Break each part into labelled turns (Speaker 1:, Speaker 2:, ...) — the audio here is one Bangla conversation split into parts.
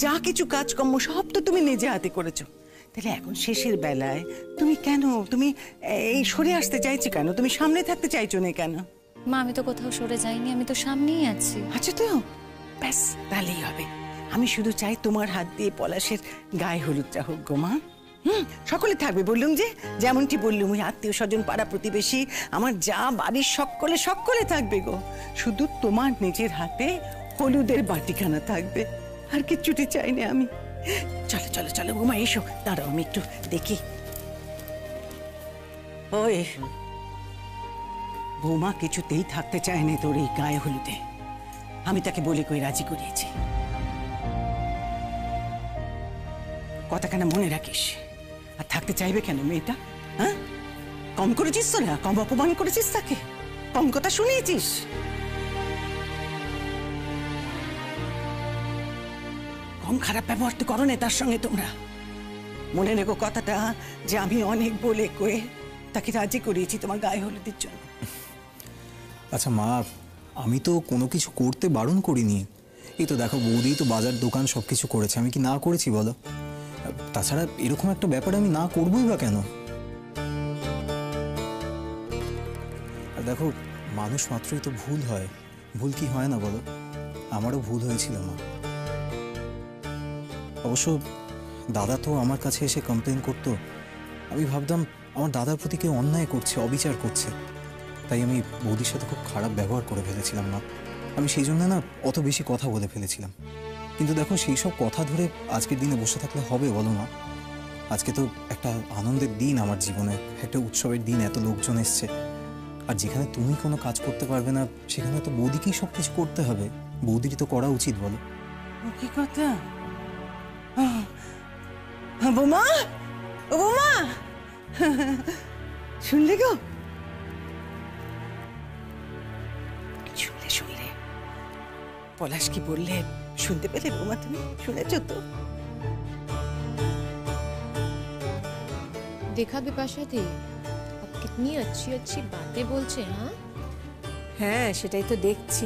Speaker 1: যা কিছু কাজকর্ম সব তো তুমি নিজে হাতে করেছো, তাহলে এখন শেষের বেলায় তুমি কেন এই সরে আসতে চাইছো কেন? তুমি সামনে থাকতে চাইছো না কেন?
Speaker 2: মা আমি তো কোথাও সরে যাইনি, আমি তো সামনেই আছি।
Speaker 1: আচ্ছা তো ব্যাস তাহলেই হবে। আমি শুধু চাই তোমার হাত দিয়ে পলাশের গায়ে হলুদটা হোক গো মা। সকলে থাকবে বললুম যে, যেমনটি বললুম ওই আত্মীয় স্বজন পাড়া প্রতিবেশী আমার যা বাড়ির সকলে থাকবে গো। শুধু তোমার নিজের হাতে হলুদের বাটিখানা থাকবে, আর কিচ্ছুটি চাই না আমি। চলো চলো চলো বৌমা এসো, দাঁড়াও আমি একটু দেখি। ওই বৌমা কিছুতেই থাকতে চায় না তোর এই গায়ে হলুদে। আমি তাকে বলে কই রাজি করিয়েছি। কথাখানা মনে রাখিস। আর থাকতে চাইবে কেন মেয়েটা? হ্যাঁ, কম করেছিস তোরা? কম অপমান করেছিস তাকে? কম কথা শুনিয়েছিস? কম খারাপ ব্যবহার তো করো না তার সঙ্গে তোমরা। মনে রেখো কথাটা, যে আমি অনেক বলে কয়ে তাকে রাজি করিয়েছি তোমার গায়ে হলুদের জন্য।
Speaker 3: আচ্ছা মা, আমি তো কোনো কিছু করতে বারণ করিনি। এই তো দেখো বৌদি তো বাজার দোকান সব কিছু করেছে, আমি কি না করেছি বলো? তাছাড়া এরকম একটা ব্যাপারে আমি না করবোই বা কেন? আর দেখো মানুষ মাত্রই তো ভুল হয়, ভুল কি হয় না বলো? আমারও ভুল হয়েছিল মা। অবশ্য দাদা তো আমার কাছে এসে কমপ্লেন করতো, আমি ভাবতাম আমার দাদার প্রতি কেউ অন্যায় করছে, অবিচার করছে, তাই আমি বৌদির সাথে খুব খারাপ ব্যবহার করে ফেলেছিলাম না। আমি সেই জন্য না অত বেশি কথা বলে ফেলেছিলাম। কিন্তু দেখো সেই সব কথা ধরে আজকের দিনে বসে থাকলে হবে বলো না? আজকে তো একটা আনন্দের দিন আমার জীবনে, একটা উৎসবের দিন, এত লোকজন এসছে। আর যেখানে তুমি কোনো কাজ করতে পারবে না সেখানে তো বৌদিকেই সব কিছু করতে হবে। বৌদিরই তো করা উচিত বলো।
Speaker 1: কি কথা? বৌমা, ও বৌমা, শুনলে গো? শুনলে পলাশ কি বললে? শুনতে পেলে বৌমা? তুমি শুনেছ তো?
Speaker 4: देखा बिपाशा दी, अब कितनी अच्छी अच्छी बातें बोलছে।
Speaker 5: হ্যাঁ সেটাই তো দেখছি।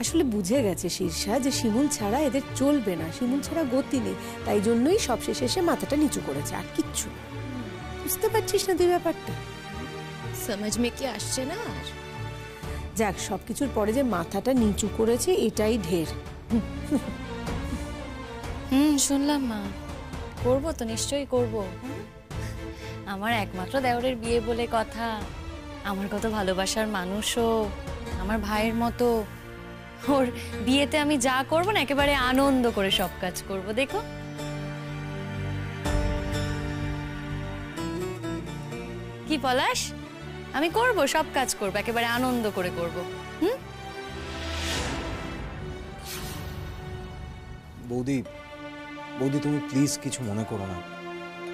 Speaker 5: আসলে বুঝে গেছে শীর্ষা যে শিমুল ছাড়া এদের চলবে না, শিমুল ছাড়া গতি নেই, তাই জন্যই সব শেষে এসে মাথাটা নিচু করেছে, আর কিচ্ছু না। বুঝতে পারছিস না তুই ব্যাপারটা?
Speaker 4: समझ में কি আসছে না? আর
Speaker 5: যাক, সবকিছুর পরে যে মাথাটা নিচু করেছে এটাই ঢের।
Speaker 2: শুনলাম মা, করবো তো, নিশ্চয়ই করবো। আমার একমাত্র দেওরের বিয়ে বলে কথা, আমার কত ভালোবাসার মানুষও, আমার ভাইয়ের মতো। ওর বিয়েতে আমি যা করবো না একেবারে আনন্দ করে সব কাজ করবো, দেখো। কি পলাশ, আমি করবো, সব কাজ করবো, একেবারে আনন্দ করে করবো।
Speaker 3: বৌদি, বৌদি তুমি প্লিজ কিছু মনে করো না।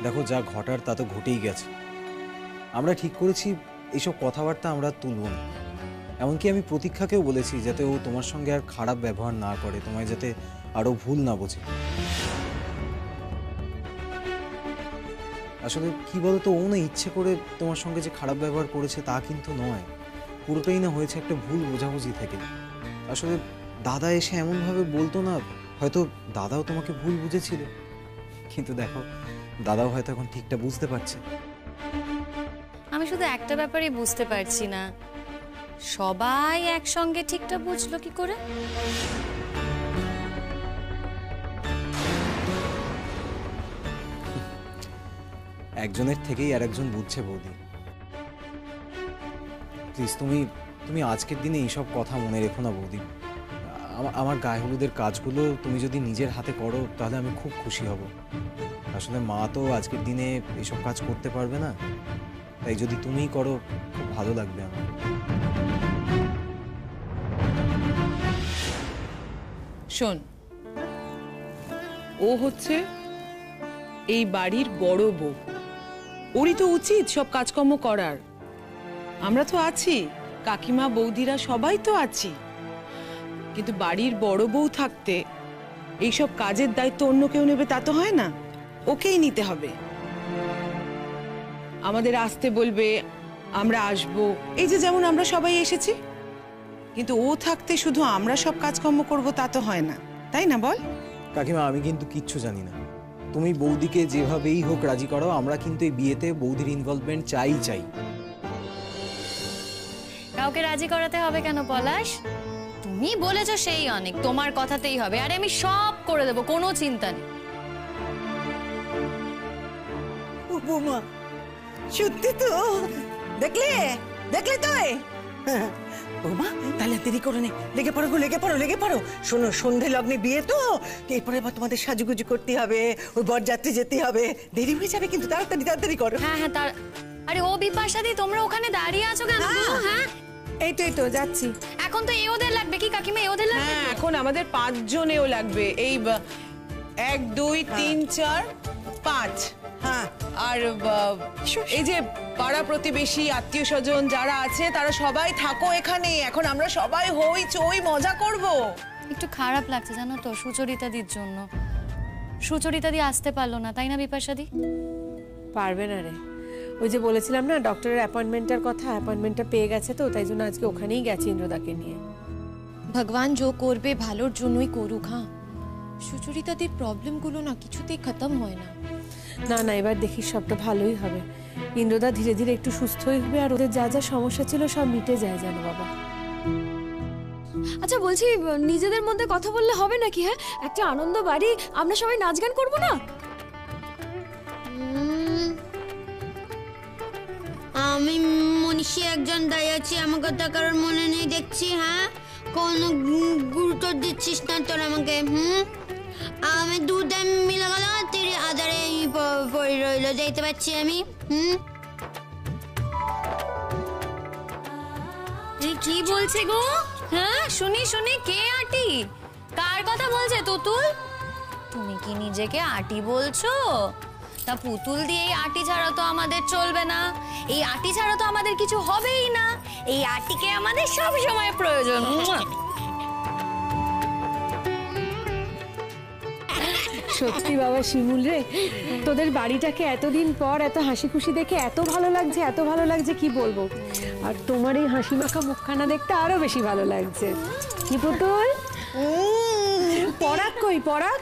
Speaker 3: দেখো যা ঘটার তা তো ঘটেই গেছে। আমরা ঠিক করেছি এইসব কথাবার্তা আমরা তুলব না। এমনকি আমি প্রতীক্ষাকেও বলেছি যাতে ও তোমার সঙ্গে আর খারাপ ব্যবহার না করে, তোমায় যাতে আরো ভুল না বোঝে। আসলে কি বলতো, ও না ইচ্ছে করে তোমার সঙ্গে যে খারাপ ব্যবহার করেছে তা কিন্তু নয়, পুরোটাই না হয়েছে একটা ভুল বোঝাবুঝি থেকে। আসলে দাদা এসে এমনভাবে বলতো না, হয়তো দাদাও তোমাকে ভুল বুঝেছিল, কিন্তু দেখো দাদাও হয়তো এখন ঠিকটা বুঝতে পারছে।
Speaker 2: আমি শুধু একটা ব্যাপারই বুঝতে পারছি না, সবাই একসঙ্গে ঠিকটা বুঝলো কি করে?
Speaker 3: একজনের থেকেই আর একজন বুঝছে বৌদি। প্লিজ তুমি আজকের দিনে এইসব কথা মনে রেখো না বৌদি। আমার গায়ে হলুদের কাজগুলো তুমি যদি নিজের হাতে করো তাহলে আমি খুব খুশি হব। আসলে মা তো আজকের দিনে এইসব কাজ করতে পারবে না, তাই যদি তুমিই করো খুব ভালো লাগবে আমার।
Speaker 6: শোন, ও হচ্ছে এই বাড়ির বড় বউ, ওরই তো উচিত সব কাজকর্ম করার। আমরা তো আছি, কাকিমা বৌদিরা সবাই তো আছি, কিন্তু বাড়ির বড় বউ থাকতে এইসব কাজের দায়িত্ব অন্য কেউ নেবে তা তো হয় না, ওকেই নিতে হবে। আমাদের আসতে বলবে, আমরা আসবো, এই যে যেমন আমরা সবাই এসেছি, কিন্তু ও থাকতে শুধু আমরা সব কাজকর্ম করব তা তো হয় না, তাই না বল?
Speaker 3: কাকিমা আমি কিন্তু কিচ্ছু জানি না, তুমি বৌদিকে যেভাবেই হোক রাজি করো, আমরা কিন্তু এই বিয়েতে বৌদির ইনভলভমেন্ট চাই।
Speaker 2: কাউকে রাজি করাতে হবে কেন পলাশ? তুমি বলেছো সেই অনেক, তোমার কথাতেই হবে। আরে আমি সব করে দেবো, কোনো চিন্তা নেই।
Speaker 1: ও বৌমা, সত্যি তো? দেখলে দেখলে তো? বৌমা তাহলে দেরি করে নে, লেগে পড়ো গো, লেগে পড়ো। শোনো, সন্ধে লগ্নে বিয়ে তো, এরপরে আবার তোমাদের সাজুগুজু করতে হবে, ওই বরযাত্রী যেতে হবে, দেরি হয়ে যাবে কিন্তু। তাড়াতাড়ি করো।
Speaker 2: হ্যাঁ তার আরে ও বিপাশাদি, তোমরা ওখানে দাঁড়িয়ে আছো কেন গো? হ্যাঁ
Speaker 5: এই তো যাচ্ছি।
Speaker 2: এখন তো ওদের লাগবে কি কাকিমা? ওদের লাগবে?
Speaker 6: হ্যাঁ, এখন আমাদের 5 জনেও লাগবে। এই 1 2 3 4 5।
Speaker 1: হ্যাঁ,
Speaker 6: আর এই যে পাড়া প্রতিবেশী আত্মীয় স্বজন যারা আছে তারা সবাই থাকো এখানে। এখন আমরা সবাই হই চই মজা করব।
Speaker 2: একটু খারাপ লাগছে জানো তো সুচরিতাদির জন্য। সুচরিতাদি আসতে পারলো না, তাই না বিপাশাদি?
Speaker 5: পারবে না রে, ওই যে বলেছিলাম না ডক্টরের অ্যাপয়েন্টমেন্টের কথা, অ্যাপয়েন্টমেন্টটা পেয়ে গেছে তো, তাই জন্য আজকে ওখানেই গেছে ইন্দ্রদাকে নিয়ে।
Speaker 4: ভগবান যো করবে ভালোর জন্যই করুক। হ্যাঁ, সুচরিতাদের প্রবলেমগুলো না কিছুতেই খতম হয় না।
Speaker 5: না এবার দেখিস সবটা ভালোই হবে। ইন্দ্রদা ধীরে ধীরে একটু সুস্থই হবে, আর ওদের যা যা সমস্যা ছিল সব মিটে যায় জানো বাবা।
Speaker 7: আচ্ছা বলছি, নিজেদের মধ্যে কথা বললে হবে নাকি? হ্যাঁ, একটা আনন্দ বাড়ি, আমরা সবাই নাচ গান করবো না?
Speaker 8: আমি মনীষী একজন দাঁড়িয়ে আছি, আমার কথা কারোর মনে নেই দেখছি। হ্যাঁ, কোনো গুরুত্ব দিচ্ছিস না তোর আমাকে। আমি দুধে মিলে গেল, তুই আদারে পড়ে রইল, যাইতে পারছি আমি।
Speaker 2: কি বলছে গো? হ্যাঁ শুনি কে আটি? কার কথা বলছে? তুতুল? তুমি কি নিজেকে আটি বলছো? তা পুতুল দিয়ে এই আটি ছাড়া তো আমাদের চলবে না, এই আটি ছাড়া তো আমাদের কিছু হবেই না। এই আটিকে আমাদের সব সময় প্রয়োজন।
Speaker 5: সত্যি বাবা শিমুল রে, তোদের বাড়িটাকে এতদিন পর এত হাসি খুশি দেখে এত ভালো লাগছে কি বলবো। আর তোমার এই হাসি মাখা মুখখানা দেখতে আরো বেশি ভালো লাগছে। কি পুতুল, পরাগ কই? পরাগ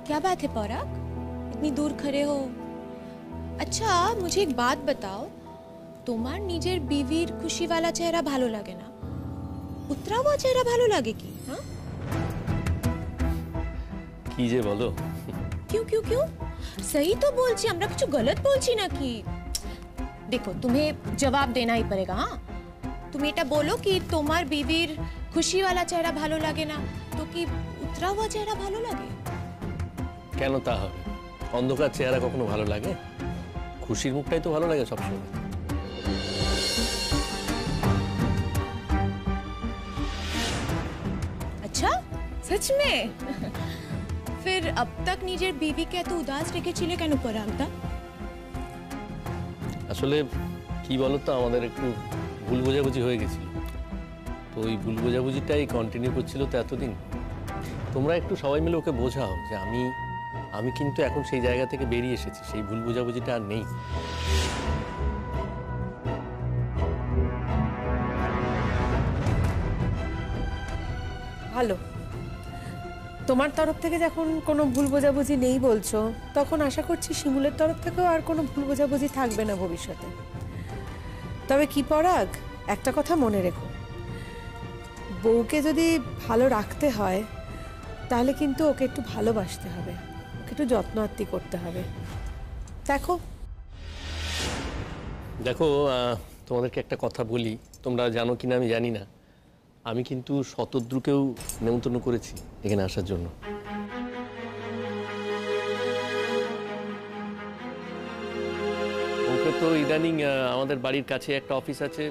Speaker 4: क्या बात है पराग, इतनी दूर खड़े हो? अच्छा मुझे एक बात बताओ, তোমার নিজের বিবির খুশি वाला चेहरा ভালো লাগে না, উতরা हुआ चेहरा ভালো লাগে কি? हाँ
Speaker 9: কি যে বলো।
Speaker 4: क्यों क्यों क्यों? सही तो बोलছি, আমরা কিছু गलत বলছি নাকি? देखो तुम्हें जवाब देना ही पड़ेगा। हाँ, তুমি এটা বলো কি তোমার বিবির খুশি वाला चेहरा ভালো লাগে না, তো কি উতরা हुआ चेहरा ভালো লাগে?
Speaker 9: কেন তা হবে? অন্ধকার চেহারা কখনো ভালো লাগে? খুশির মুখটাই তো ভালো লাগে সবসময়।
Speaker 4: अच्छा सच में? फिर अब तक নিজের বিবিকে এত উদাস রেখেছিলে কেন পরাগদা?
Speaker 9: আসলে কি বলতো, আমাদের একটু ভুল বোঝাবুঝি হয়ে গেছিল, তো ওই ভুল বোঝাবুঝিটাই কন্টিনিউ করছিল তো এতদিন। তোমরা একটু সবাই মিলে ওকে বোঝাও যে আমি কিন্তু এখন সেই জায়গা থেকে বেরিয়ে এসেছি, সেই ভুল বোঝাবুঝিটা আর নেই।
Speaker 5: ভালো, তোমার তরফ থেকে যখন কোনো ভুল বোঝাবুঝি নেই বলছো, তখন আশা করছি শিমুলের তরফ থেকেও আর কোনো ভুল বোঝাবুঝি থাকবে না ভবিষ্যতে। তবে কি পরাগ, একটা কথা মনে রেখো, বউকে যদি ভালো রাখতে হয় তাহলে কিন্তু ওকে একটু ভালোবাসতে হবে, ওকে একটু যত্ন আত্তি করতে হবে। দেখো
Speaker 9: তোমাদেরকে একটা কথা বলি, তোমরা জানো কিনা আমি জানি না, আমি কিন্তু শতদ্রুকেও নেমন্তন্ন করেছি এখানে আসার জন্য। ওকে তো ইদানিং আমাদের বাড়ির কাছে একটা অফিস আছে,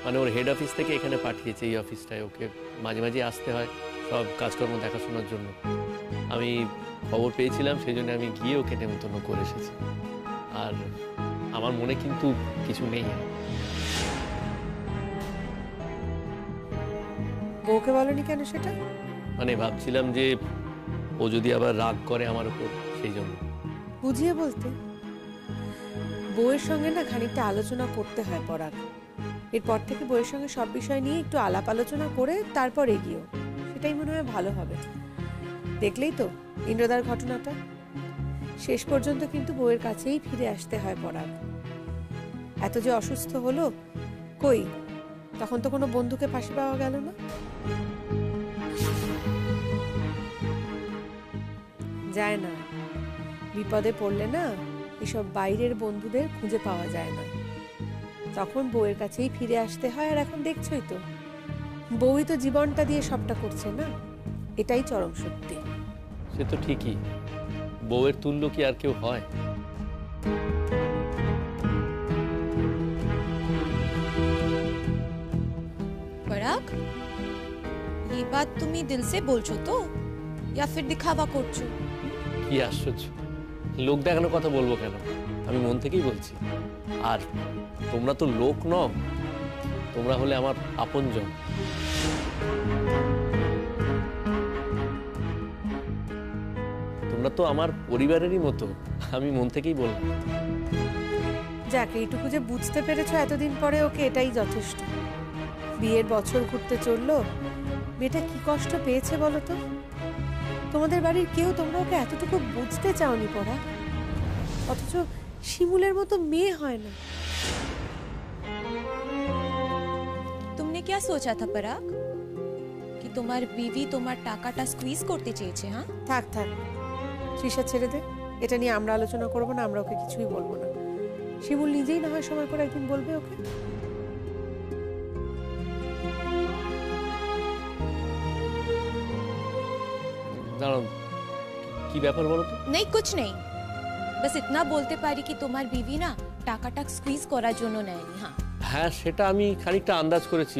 Speaker 9: মানে ওর হেড অফিস থেকে এখানে পাঠিয়েছে এই অফিসটায়। ওকে মাঝে মাঝে আসতে হয় সব কাজকর্ম দেখাশোনার জন্য। আমি খবর পেয়েছিলাম, সেই জন্য আমি গিয়ে ওকে নেমন্তন্ন করে এসেছি। আর আমার মনে কিন্তু কিছু নেই।
Speaker 5: বউকে বলনি কেন সেটা?
Speaker 9: মানে ভাবছিলাম যে ও যদি আবার রাগ করে আমার উপর, সেই জন্য।
Speaker 5: বুঝিয়ে বলতে বউয়ের সঙ্গে না খানিকটা আলোচনা করতে হয় পরাগ। এরপর থেকে বউয়ের সঙ্গে সব বিষয় নিয়ে একটু আলাপ আলোচনা করে তারপর এগিয়েও, সেটাই মনে হয় ভালো হবে। দেখলেই তো ইন্দ্রদার ঘটনাটা, শেষ পর্যন্ত কিন্তু বউয়ের কাছেই ফিরে আসতে হয় পরাগ। এত যে অসুস্থ হলো, কই তখন তো কোনো বন্ধুকে পাশে পাওয়া গেল না। যায় না, বিপদে পড়লে না এসব বাইরের বন্ধুদের খুঁজে পাওয়া যায় না, তখন বউয়ের কাছেই ফিরে আসতে হয়। আর এখন দেখছই তো, বউই তো জীবনটা দিয়ে সবটা করছে না, এটাই চরম সত্যি।
Speaker 9: সে তো ঠিকই, বউয়ের তুল্য কি আর কেউ হয়?
Speaker 4: पराग, ये बात तुम्ही दिल से बोलছো তো, या फिर दिखावा করছো?
Speaker 9: কি আশ্চর্য, লোক দেখানোর কথা বলবো কেন, আমি মন থেকেই বলছি। আর তোমরা তো লোক নও, তোমরা হলে আমার আপনজন। তোমরা তো আমার পরিবারেরই মতো, আমি মন থেকেই বলবো।
Speaker 5: যাক, এইটুকু যে বুঝতে পেরেছো এতদিন পরে, ওকে এটাই যথেষ্ট। বিয়ের বছর ঘুরতে চললো, মেয়েটা কি কষ্ট পেয়েছে বলো তো। তোমাদের বাড়ির কেউ তোমরা ওকে এতটুকু বুঝতে চাওনি পড়া, অথচ শিমুলের মতো মেয়ে হয় না।
Speaker 4: तुमने क्या सोचा था पराग कि तुम्हारी बीवी তোমার টাকাটা স্কুইজ করতে চেয়েছে? হ্যাঁ,
Speaker 5: থাক থাক, তৃষা ছেড়ে দে, এটা নিয়ে আমরা আলোচনা করবো না, আমরা ওকে কিছুই বলবো না। শিমুল নিজেই না হয় সময় করে একদিন বলবে ওকে।
Speaker 9: দাঁড়াও, কি ব্যাপার বলো তো?
Speaker 4: नहीं कुछ नहीं, बस इतना बोलते पारी कि তোমার বিবি না টাকাটা স্কুইজ করার জন্য নেয়নি। হ্যাঁ
Speaker 9: হ্যাঁ, সেটা আমি খানিকটা আন্দাজ করেছি।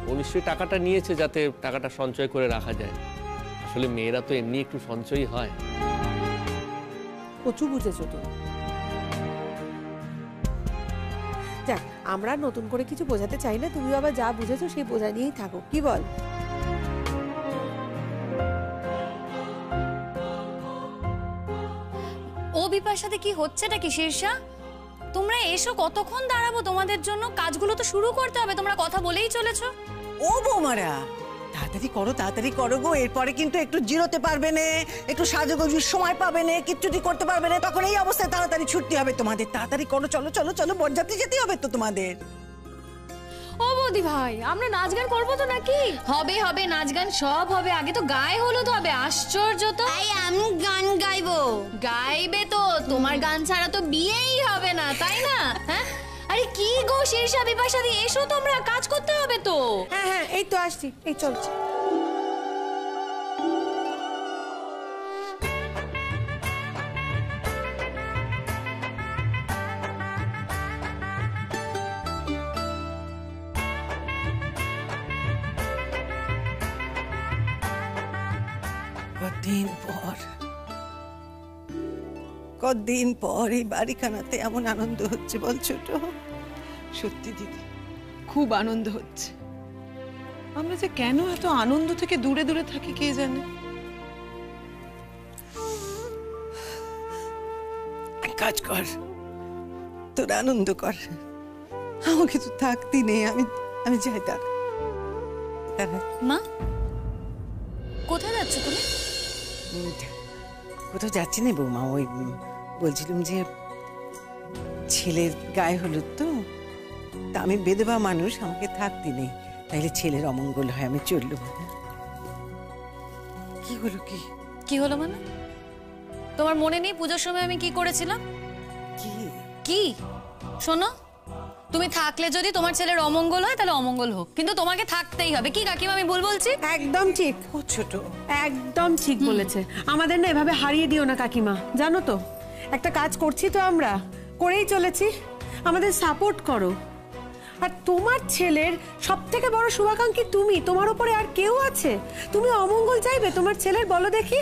Speaker 9: ও নিশ্চয়ই টাকাটা নিয়েছে যাতে টাকাটা সঞ্চয় করে রাখা যায়। আসলে মেয়েরা তো এমনি একটু সঞ্চয়ই হয়।
Speaker 5: কচু বুঝেছো তো। যাক, আমরা নতুন করে কিছু বোঝাতে চাই না, তুমি আবার যা বুঝেছো সেই বোঝা নিয়েই থাকো, কি বল?
Speaker 2: ও বিপার সাথে কি হচ্ছেটা কি শীর্ষা? তোমরা এসো, কতক্ষণ দাঁড়াবো তোমাদের জন্য? কাজগুলো তো শুরু করতে হবে, তোমরা কথা বলেই চলেছো।
Speaker 1: ও বৌমারা, তাড়াতাড়ি করো গো, এরপরে কিন্তু একটু জিরোতে পারবে না, একটু সাজুগুজুর সময় পাবে না, কিচ্ছুটি করতে পারবে না, তখন এই অবস্থায় তাড়াতাড়ি ছুটতে হবে তোমাদের। তাড়াতাড়ি করো, চলো চলো চলো, বরযাত্রী যেতে হবে তো তোমাদের।
Speaker 7: ও বৌদি ভাই, আমরা নাচ গান করবো তো নাকি?
Speaker 2: হবে হবে, নাচ গান সব হবে, আগে তো গায়ে হলুদ হবে। আশ্চর্য তো,
Speaker 8: আমি গান গাইবো।
Speaker 2: গাইবে তো, তোমার গান ছাড়া তো বিয়েই হবে না, তাই না? হ্যাঁ, আরে কি গো শীর্ষা বিপাশা দি, এসো তোমরা, কাজ করতে হবে তো।
Speaker 5: হ্যাঁ হ্যাঁ, এই তো আসছি, এই চলছে।
Speaker 1: কতদিন পর এই বাড়িখানাতে এমন আনন্দ হচ্ছে বল ছোট?
Speaker 6: সত্যি দিদি, খুব আনন্দ হচ্ছে। আমরা যে কেন এত আনন্দ থেকে দূরে দূরে থাকি কে জানে।
Speaker 1: কাজ কর, তোর আনন্দ কর, আমাকে তো থাকতে নেই। আমি যাই। তার
Speaker 2: মা, কোথায় যাচ্ছ তুমি?
Speaker 1: কোথাও যাচ্ছি না বৌমা, ওই বলছিলাম যে ছেলের গায়ে হলুদ তো, তা আমি বেদবা মানুষ, আমাকে থাকতে নেই, তাইলে ছেলের অমঙ্গল হয়, আমি চললুম। কি হলো?
Speaker 2: কি হলো মানে? তোমার মনে নেই পুজোর সময় আমি কি করেছিলাম? কি শোনো, তুমি থাকলে যদি তোমার ছেলের অমঙ্গল হয় তাহলে অমঙ্গল হোক, কিন্তু তোমাকে থাকতেই হবে। কি কাকিমা, আমি ভুল বলছি?
Speaker 5: একদম ঠিক।
Speaker 1: ও ছোট,
Speaker 5: একদম ঠিক বলেছে। আমাদের না এভাবে হারিয়ে দিও না কাকিমা, জানো তো একটা কাজ করছি তো, আমরা করেই চলেছি, আমাদের সাপোর্ট করো। আর তোমার ছেলের সব থেকে বড় শুভাকাঙ্ক্ষী তুমি, তোমার উপরে আর কেউ আছে? তুমি অমঙ্গল চাইবে তোমার ছেলের, বলো দেখি?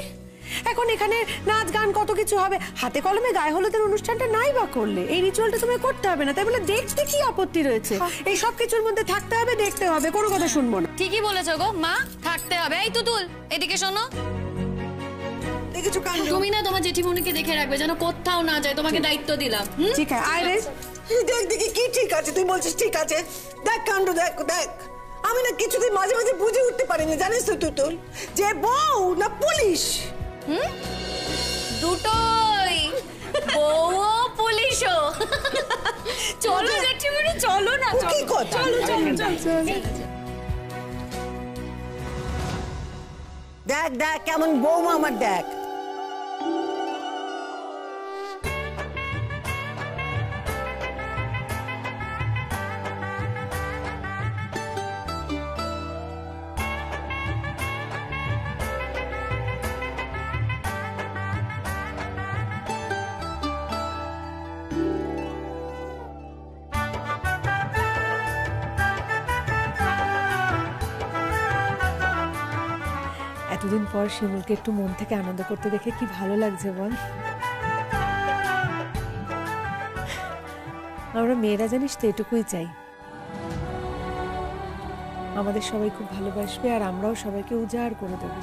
Speaker 5: এখন এখানে নাচ গান কত কিছু হবে, হাতে কলমে গায়ে হলুদের অনুষ্ঠানটা নাই বা করলে, এই রিচুয়ালটা তুমি করতে হবে না, তাই বলে দেখতে কি আপত্তি রয়েছে? এই সব কিছুর মধ্যে থাকতে হবে, দেখতে হবে, কোনো কথা শুনবো না।
Speaker 2: ঠিকই বলেছো গো মা, থাকতে হবে। এই তুতুল, এদিকে শোনো,
Speaker 1: দেখেছো কাণ্ড?
Speaker 7: তুমি না তোমার জেঠিমণিকে দেখে রাখবে যেন কোথাও না যায়, তোমাকে দায়িত্ব দিলাম।
Speaker 5: ঠিক আছে আয় রে।
Speaker 1: দেখ দেখি কি ঠিক আছে, তুই বলছিস ঠিক আছে। দেখ কাণ্ড, দেখ দেখ। আমি না কিছুতেই মাঝে মাঝে বুঝে উঠতে পারি না, জানিস তো তুতুল, যে বউ না পুলিশ।
Speaker 2: দুটোই, বউও পুলিশও। চলো জেঠিমণি, চলো না,
Speaker 1: কি কথা? দেখ দেখ কেমন বৌমা আমার, দেখ।
Speaker 5: এতদিন পর শিমুলকে একটু মন থেকে আনন্দ করতে দেখে কি ভালো লাগছে বল। আমরা মেয়েরা জানিস তো এটুকুই চাই, আমাদের সবাই খুব ভালোবাসবে আর আমরাও সবাইকে উজাড় করে দেব।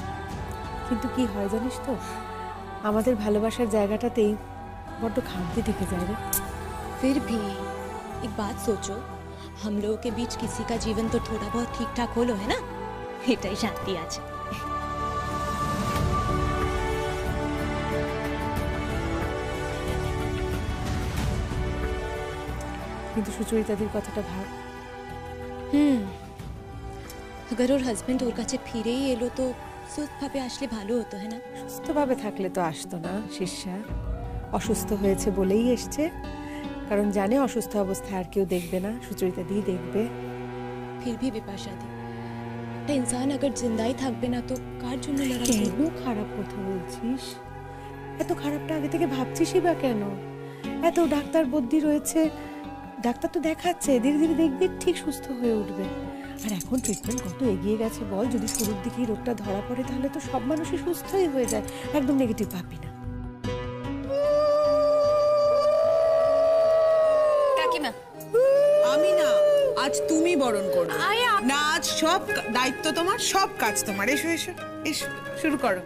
Speaker 5: কিন্তু কি হয় জানিস তো, আমাদের ভালোবাসার জায়গাটাতেই বড্ড খামতি থেকে যায় রে।
Speaker 4: फिर भी एक बात सोचो, हम लोगों के बीच किसी का जीवन तो थोड़ा बहुत ठीक ठाक होलो है ना, এটাই শান্তি আছে।
Speaker 5: কিন্তু সুচরিতাদির কথাটা ভাব।
Speaker 4: अगर ওর হাজবেন্ড ওর কাছে ফিরেই এলো তো সুস্থভাবে আসলে ভালো হতো, है ना?
Speaker 5: সুস্থভাবে থাকলে তো আসতো না শিষ্যা, অসুস্থ হয়েছে বলেই এসছে, কারণ জানে অসুস্থ অবস্থায় আর কেউ দেখবে না, সুচরিতাদি দেখবে।
Speaker 4: फिर भी বিপাশা দি, একটা ইনসান अगर জিন্দাই থাকবে না তো কার জন্য লড়াই করবে?
Speaker 5: কেন খারাপ কথা বলছিস? এত খারাপটা আগে থেকে ভাবছিসই বা কেন? এত ডাক্তার বুদ্ধি রয়েছে, ডাক্তার তো দেখাচ্ছে, ধীরে ধীরে দেখবি ঠিক সুস্থ হয়ে উঠবে। আর এখন ট্রিটমেন্ট কত এগিয়ে গেছে বল, যদি শুরুর দিকেই রোগটা ধরা পড়ে তাহলে তো সব মানুষই সুস্থই হয়ে যায়। একদম নেগেটিভ ভাববি না।
Speaker 2: কাকিমা,
Speaker 6: আমি না, আজ তুমি বরণ করবে না, আজ সব দায়িত্ব তোমার, সব কাজ তোমার। এসো এসো এসো, শুরু করো।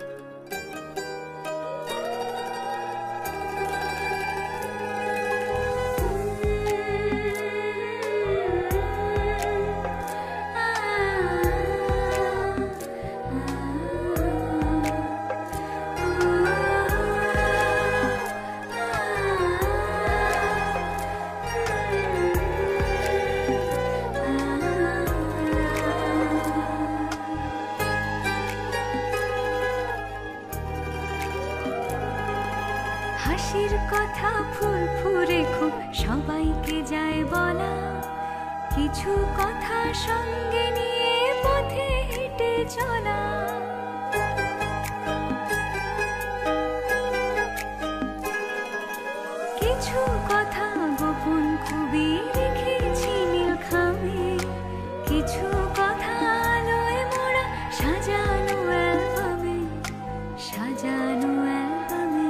Speaker 10: হাসির কথা ফুরফুরে খুব সবাইকে যায় বলা, কিছু কথা সঙ্গে নিয়ে পথে হেঁটে চলা। কিছু কথা গোপন খুবই রেখেছি নীলখামে, কিছু কথা আলোয় মোড়া সাজানো অ্যালবামে, সাজানো অ্যালবামে।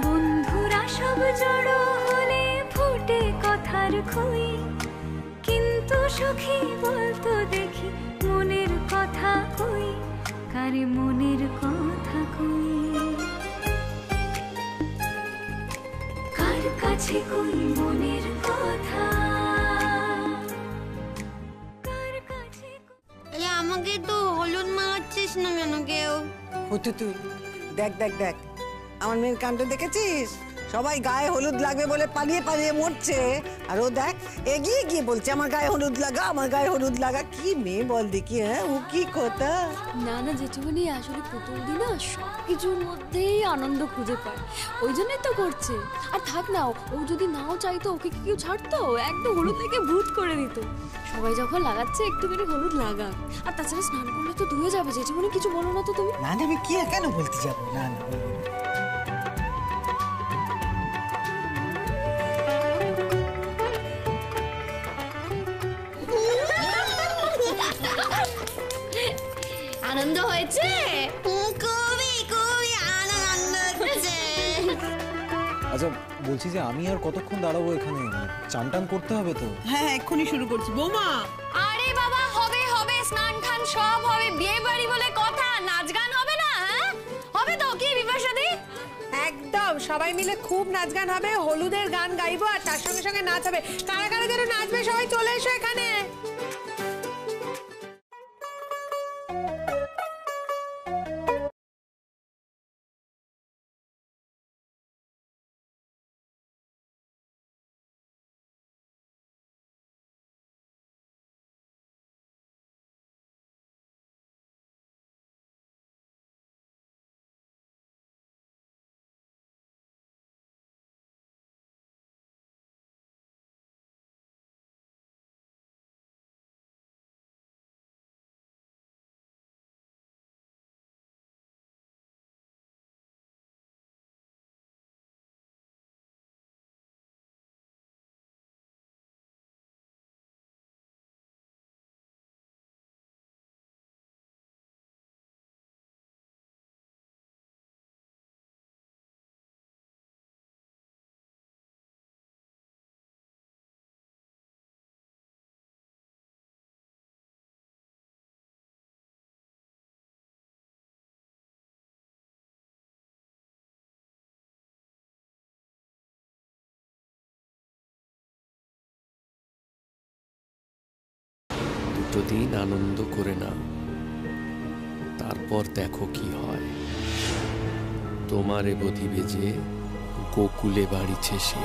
Speaker 10: বন্ধুরা সব জড়ো হলে ফুটে কথার খুই, কিন্তু সখী বলতো দেখি মনের কথা কই, কারে মনের কথা কই, কার কাছে কই মনের কথা, কার কাছে
Speaker 8: আরে আমাকে তো হলুদ মাখাচ্ছিস না কেন কেউ?
Speaker 1: তুই দেখ দেখ দেখ, আমার মেয়ের কাণ্ড দেখেছিস? সবাই গায়ে হলুদ লাগবে বলে পালিয়ে পালিয়ে মরছে, আর ও দেখ এগিয়ে গিয়ে বলছে আমার গায়ে হলুদ লাগা, আমার গায়ে হলুদ লাগা। কি মেয়ে বল দেখি, হ্যাঁ ও কি কথা?
Speaker 7: না না জেঠিমণি, আসলে পুতুল দি না সব কিছুর মধ্যেই আনন্দ খুঁজে পায়, ওই জন্যই তো করছে। আর থাক না, ও যদি নাও চাইতো ওকে কি কেউ ছাড়তো? একদম হলুদ লেগে ভূত করে দিত। সবাই যখন লাগাচ্ছে একটুখানি হলুদ লাগাক। আর তাছাড়া স্নান করলে তো ধুয়ে যাবে। জেঠিমণি কিছু বলো না তো তুমি।
Speaker 1: না না, আমি কি কেন বলতে যাবো? না না বলবো না।
Speaker 2: আনন্দ হয়েছে?
Speaker 8: খুবই খুবই আনন্দ হচ্ছে।
Speaker 3: আচ্ছা বলছি যে আমি আর কতক্ষণ দাঁড়াবো এখানে? চান টান করতে হবে তো।
Speaker 6: হ্যাঁ এক্ষুনি শুরু করছি বৌমা।
Speaker 2: আরে বাবা, হবে হবে। সব হবে, বিয়ে বাড়ি বলে কথা, নাচ গান হবে না? হ্যাঁ হবে তো, কি বিপাশাদি?
Speaker 5: একদম সবাই মিলে খুব নাচ গান হবে, হলুদের গান গাইবো আর তার সঙ্গে সঙ্গে নাচ হবে। কারা কারা যেন নাচবে সবাই চলে এসো এখানে।
Speaker 9: দুটো দিন আনন্দ করে না, তারপর দেখো কি হয়। তোমারে বধি বেজে গোকুলে বাড়িছে সে।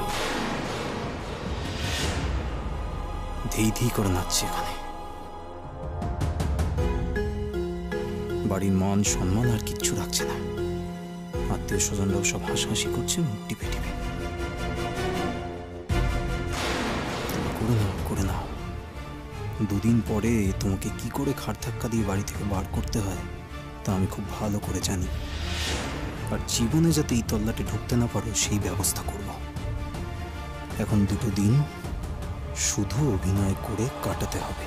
Speaker 3: ধেই ধেই করে নাচছে এখানে। বাড়ির মান সম্মান আর কিচ্ছু রাখছে না। আত্মীয় স্বজনরাও সব হাসাহাসি করছে মুখ টিপে টিপে। করে নাও, করে নাও। দুদিন পরে তোমাকে কি করে ঘাড় ধাক্কা দিয়ে বাড়ি থেকে বার করতে হয় তা আমি খুব ভালো করে জানি। আর জীবনে যাতে এই তল্লাটে ঢুকতে না পারো সেই ব্যবস্থা করব। এখন দুটো দিন শুধু অভিনয় করে কাটাতে হবে।